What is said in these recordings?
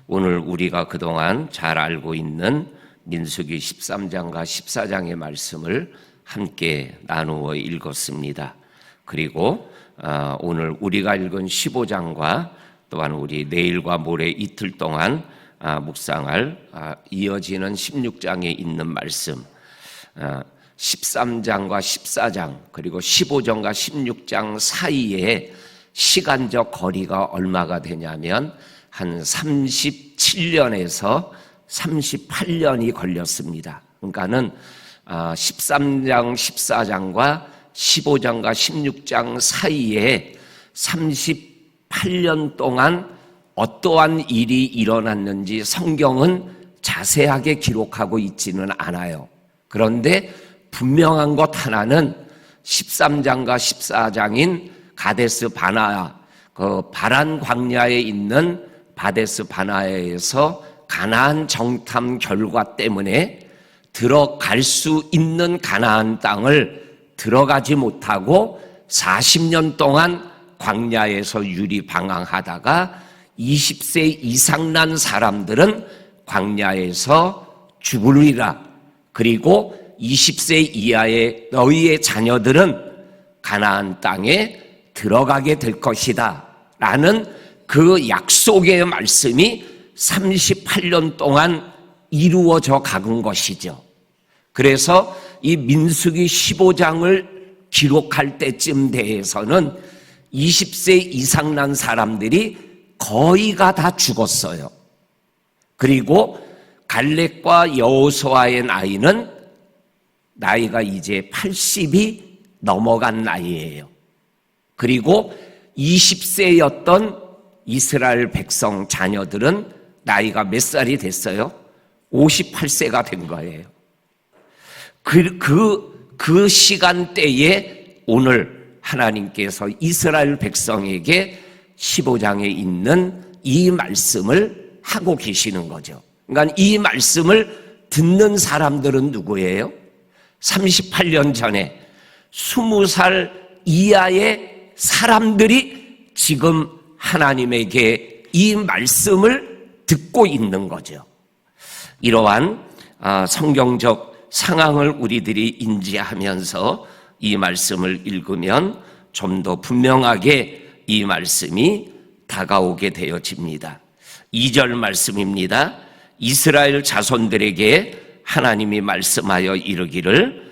오늘 우리가 그동안 잘 알고 있는 민수기 13장과 14장의 말씀을 함께 나누어 읽었습니다. 그리고 오늘 우리가 읽은 15장과 또한 우리 내일과 모레 이틀 동안 묵상할 이어지는 16장에 있는 말씀, 13장과 14장 그리고 15장과 16장 사이에 시간적 거리가 얼마가 되냐면 한 37년에서 38년이 걸렸습니다. 그러니까는 13장, 14장과 15장과 16장 사이에 38년 동안 어떠한 일이 일어났는지 성경은 자세하게 기록하고 있지는 않아요. 그런데 분명한 것 하나는 13장과 14장인 가데스 바네아, 그 바란 광야에 있는 가데스 바네아에서 가나안 정탐 결과 때문에 들어갈 수 있는 가나안 땅을 들어가지 못하고 40년 동안 광야에서 유리방황하다가 20세 이상 난 사람들은 광야에서 죽으리라. 그리고 20세 이하의 너희의 자녀들은 가나안 땅에 들어가게 될 것이다 라는 그 약속의 말씀이 38년 동안 이루어져 가는 것이죠. 그래서 이 민수기 15장을 기록할 때쯤 대해서는 20세 이상 난 사람들이 거의가 다 죽었어요. 그리고 갈렙과 여호수아의 나이는 나이가 이제 80이 넘어간 나이예요. 그리고 20세였던 이스라엘 백성 자녀들은 나이가 몇 살이 됐어요? 58세가 된 거예요. 그 시간대에 오늘 하나님께서 이스라엘 백성에게 15장에 있는 이 말씀을 하고 계시는 거죠. 그러니까 이 말씀을 듣는 사람들은 누구예요? 38년 전에 20살 이하의 사람들이 지금 하나님에게 이 말씀을 듣고 있는 거죠. 이러한 성경적 상황을 우리들이 인지하면서 이 말씀을 읽으면 좀 더 분명하게 이 말씀이 다가오게 되어집니다. 2절 말씀입니다. 이스라엘 자손들에게 하나님이 말씀하여 이르기를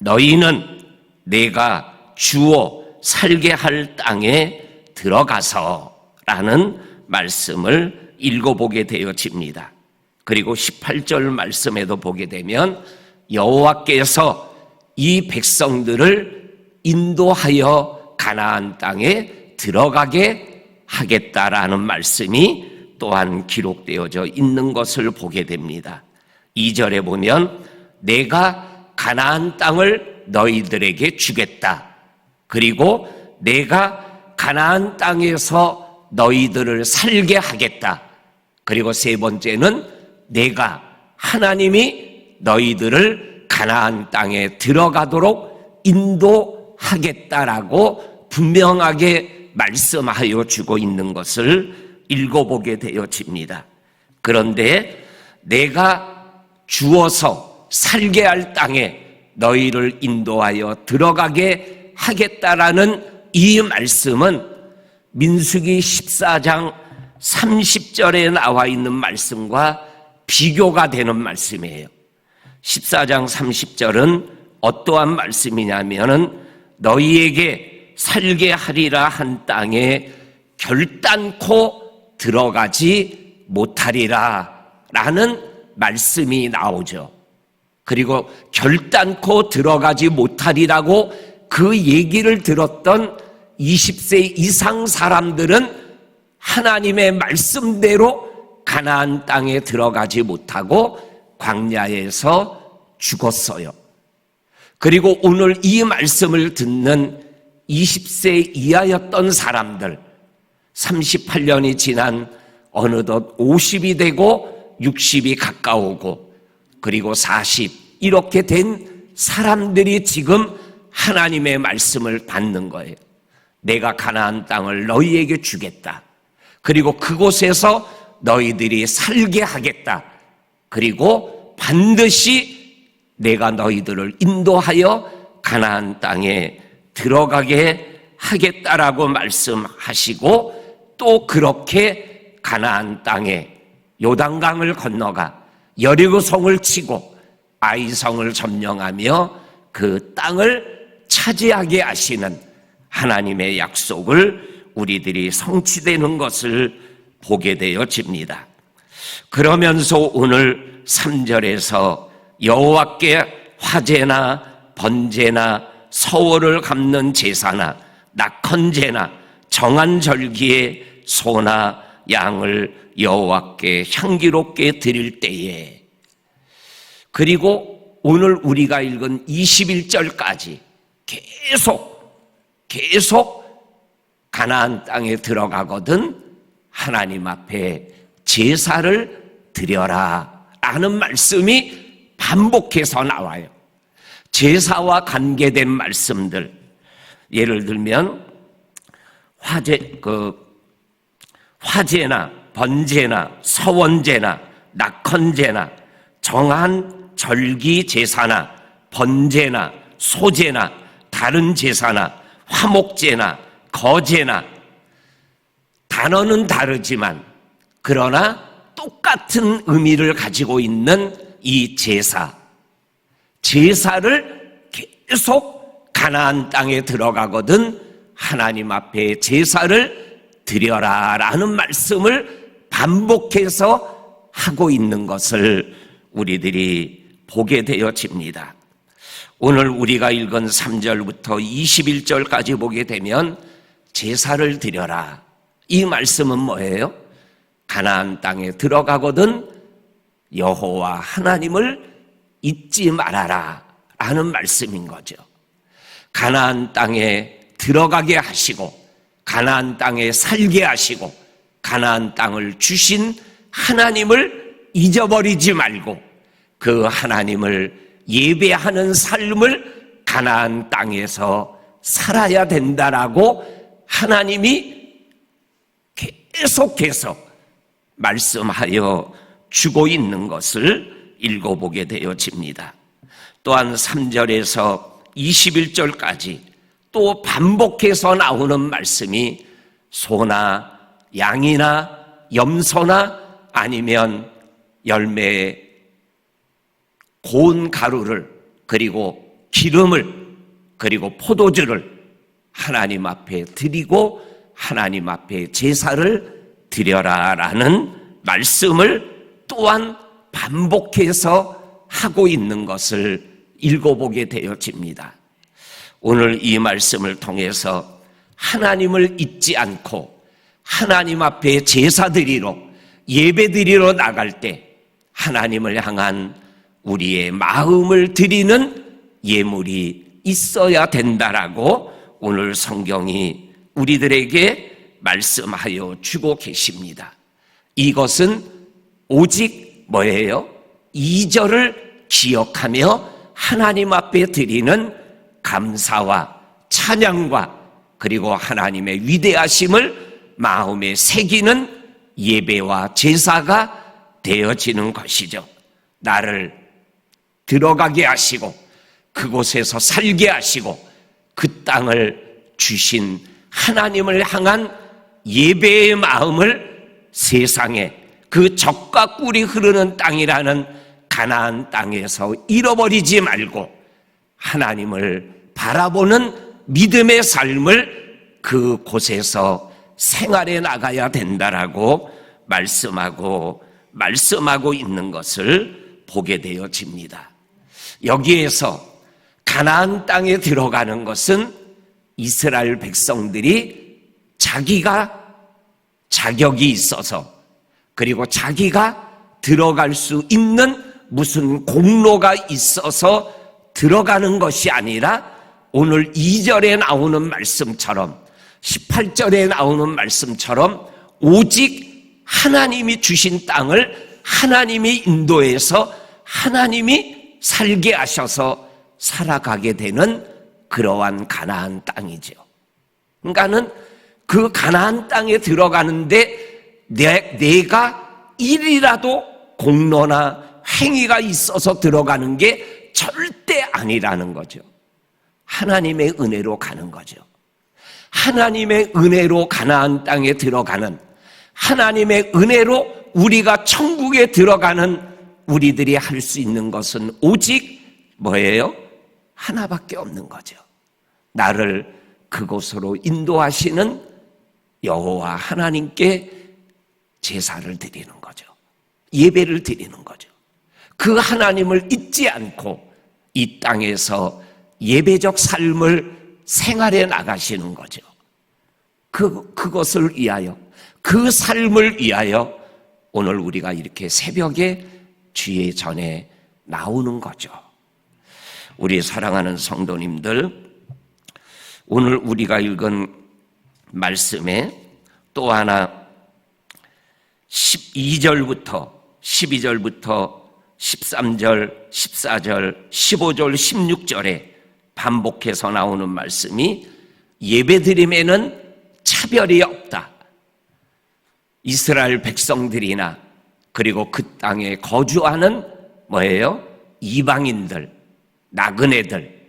너희는 내가 주어 살게 할 땅에 들어가서 라는 말씀을 읽어보게 되어집니다. 그리고 18절 말씀에도 보게 되면 여호와께서 이 백성들을 인도하여 가나안 땅에 들어가게 하겠다라는 말씀이 또한 기록되어져 있는 것을 보게 됩니다. 2절에 보면 내가 가나안 땅을 너희들에게 주겠다. 그리고 내가 가나안 땅에서 너희들을 살게 하겠다. 그리고 세 번째는 내가 하나님이 너희들을 가나안 땅에 들어가도록 인도하겠다라고 분명하게 말씀하여 주고 있는 것을 읽어보게 되어집니다. 그런데 내가 주어서 살게 할 땅에 너희를 인도하여 들어가게 하겠다라는 이 말씀은 민수기 14장 30절에 나와 있는 말씀과 비교가 되는 말씀이에요. 14장 30절은 어떠한 말씀이냐면은 너희에게 살게 하리라 한 땅에 결단코 들어가지 못하리라 라는 말씀이 나오죠. 그리고 결단코 들어가지 못하리라고 그 얘기를 들었던 20세 이상 사람들은 하나님의 말씀대로 가나안 땅에 들어가지 못하고 광야에서 죽었어요. 그리고 오늘 이 말씀을 듣는 20세 이하였던 사람들, 38년이 지난 어느덧 50이 되고 60이 가까우고 그리고 40 이렇게 된 사람들이 지금 하나님의 말씀을 받는 거예요. 내가 가나안 땅을 너희에게 주겠다. 그리고 그곳에서 너희들이 살게 하겠다. 그리고 반드시 내가 너희들을 인도하여 가나안 땅에 들어가게 하겠다라고 말씀하시고 또 그렇게 가나안 땅에 요단강을 건너가 여리고성을 치고 아이성을 점령하며 그 땅을 차지하게 하시는 하나님의 약속을 우리들이 성취되는 것을 보게 되어집니다. 그러면서 오늘 3절에서 여호와께 화제나 번제나 서월을 갚는 제사나 낙헌제나 정한 절기에 소나 양을 여호와께 향기롭게 드릴 때에, 그리고 오늘 우리가 읽은 21절까지 계속 가나안 땅에 들어가거든 하나님 앞에 제사를 드려라 라는 말씀이 반복해서 나와요. 제사와 관계된 말씀들, 예를 들면 화제나 번제나 서원제나 낙헌제나 정한 절기 제사나 번제나 소제나 다른 제사나 화목제나 거제나, 단어는 다르지만 그러나 똑같은 의미를 가지고 있는 이 제사를 계속 가나안 땅에 들어가거든 하나님 앞에 제사를 드려라 라는 말씀을 반복해서 하고 있는 것을 우리들이 보게 되어집니다. 오늘 우리가 읽은 3절부터 21절까지 보게 되면 제사를 드려라, 이 말씀은 뭐예요? 가나안 땅에 들어가거든 여호와 하나님을 잊지 말아라 라는 말씀인 거죠. 가나안 땅에 들어가게 하시고 가나안 땅에 살게 하시고 가나안 땅을 주신 하나님을 잊어버리지 말고 그 하나님을 예배하는 삶을 가나안 땅에서 살아야 된다라고 하나님이 계속해서 말씀하여 주고 있는 것을 읽어보게 되어집니다. 또한 3절에서 21절까지 또 반복해서 나오는 말씀이 소나 양이나 염소나 아니면 열매의 고운 가루를 그리고 기름을 그리고 포도주를 하나님 앞에 드리고 하나님 앞에 제사를 드려라라는 말씀을 또한 반복해서 하고 있는 것을 읽어보게 되어집니다. 오늘 이 말씀을 통해서 하나님을 잊지 않고 하나님 앞에 제사 드리러 예배 드리러 나갈 때 하나님을 향한 우리의 마음을 드리는 예물이 있어야 된다라고 오늘 성경이 우리들에게 말씀하여 주고 계십니다. 이것은 오직 뭐예요? 2절을 기억하며 하나님 앞에 드리는 감사와 찬양과 그리고 하나님의 위대하심을 마음에 새기는 예배와 제사가 되어지는 것이죠. 나를 들어가게 하시고 그곳에서 살게 하시고 그 땅을 주신 하나님을 향한 예배의 마음을 세상에 그 젖과 꿀이 흐르는 땅이라는 가나안 땅에서 잃어버리지 말고 하나님을 바라보는 믿음의 삶을 그곳에서 생활해 나가야 된다라고 말씀하고 있는 것을 보게 되어집니다. 여기에서 가나안 땅에 들어가는 것은 이스라엘 백성들이 자기가 자격이 있어서 그리고 자기가 들어갈 수 있는 무슨 공로가 있어서 들어가는 것이 아니라 오늘 2절에 나오는 말씀처럼 18절에 나오는 말씀처럼 오직 하나님이 주신 땅을 하나님이 인도해서 하나님이 살게 하셔서 살아가게 되는 그러한 가나안 땅이죠. 그러니까는 그 가나안 땅에 들어가는데 내가 일이라도 공로나 행위가 있어서 들어가는 게 절대 아니라는 거죠. 하나님의 은혜로 가는 거죠. 하나님의 은혜로 가나안 땅에 들어가는, 하나님의 은혜로 우리가 천국에 들어가는 우리들이 할 수 있는 것은 오직 뭐예요? 하나밖에 없는 거죠. 나를 그곳으로 인도하시는 여호와 하나님께 제사를 드리는 거죠. 예배를 드리는 거죠. 그 하나님을 잊지 않고 이 땅에서 예배적 삶을 생활해 나가시는 거죠. 그것을 위하여, 그 삶을 위하여 오늘 우리가 이렇게 새벽에 주의 전에 나오는 거죠. 우리 사랑하는 성도님들, 오늘 우리가 읽은 말씀에 또 하나 12절부터 13절, 14절, 15절, 16절에 반복해서 나오는 말씀이 예배드림에는 차별이 없다. 이스라엘 백성들이나 그리고 그 땅에 거주하는 뭐예요? 이방인들, 나그네들,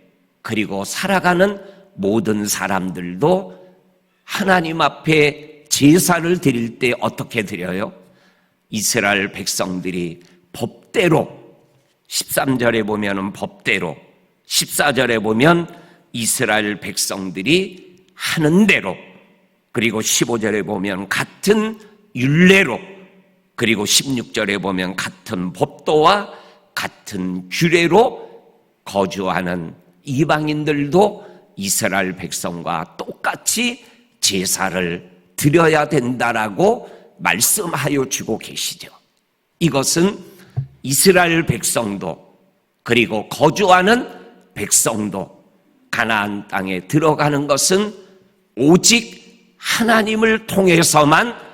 그리고 살아가는 모든 사람들도 하나님 앞에 제사를 드릴 때 어떻게 드려요? 이스라엘 백성들이 법대로, 13절에 보면 법대로, 14절에 보면 이스라엘 백성들이 하는 대로, 그리고 15절에 보면 같은 율례로, 그리고 16절에 보면 같은 법도와 같은 규례로 거주하는 이방인들도 이스라엘 백성과 똑같이 제사를 드려야 된다라고 말씀하여 주고 계시죠. 이것은 이스라엘 백성도 그리고 거주하는 백성도 가나안 땅에 들어가는 것은 오직 하나님을 통해서만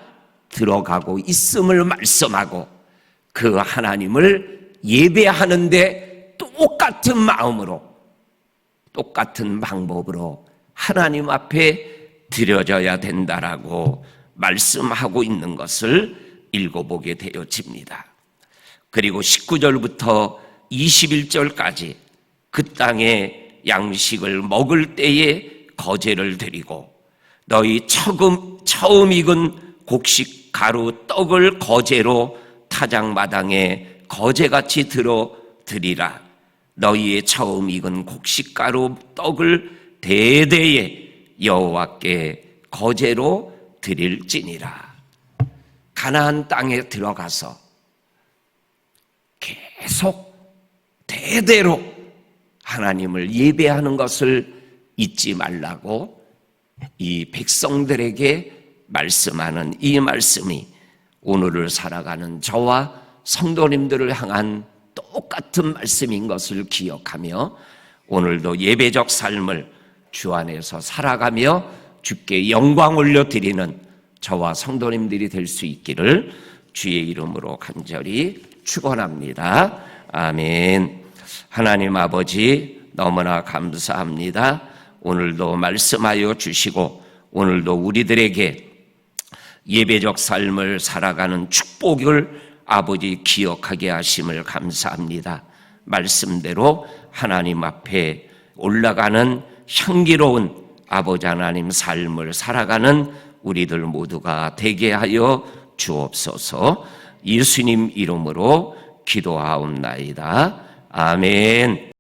들어가고 있음을 말씀하고, 그 하나님을 예배하는데 똑같은 마음으로, 똑같은 방법으로 하나님 앞에 드려져야 된다라고 말씀하고 있는 것을 읽어보게 되어집니다. 그리고 19절부터 21절까지 그 땅에 양식을 먹을 때에 거제를 드리고, 너희 처음 익은 곡식 가루 떡을 거제로 타작마당에 거제같이 들어 드리라. 너희의 처음 익은 곡식 가루 떡을 대대에 여호와께 거제로 드릴지니라. 가나안 땅에 들어가서 계속 대대로 하나님을 예배하는 것을 잊지 말라고 이 백성들에게 말씀하는 이 말씀이 오늘을 살아가는 저와 성도님들을 향한 똑같은 말씀인 것을 기억하며, 오늘도 예배적 삶을 주 안에서 살아가며 주께 영광 올려드리는 저와 성도님들이 될 수 있기를 주의 이름으로 간절히 축원합니다. 아멘. 하나님 아버지, 너무나 감사합니다. 오늘도 말씀하여 주시고 오늘도 우리들에게 예배적 삶을 살아가는 축복을 아버지 기억하게 하심을 감사합니다. 말씀대로 하나님 앞에 올라가는 향기로운 아버지 하나님 삶을 살아가는 우리들 모두가 되게 하여 주옵소서. 예수님 이름으로 기도하옵나이다. 아멘.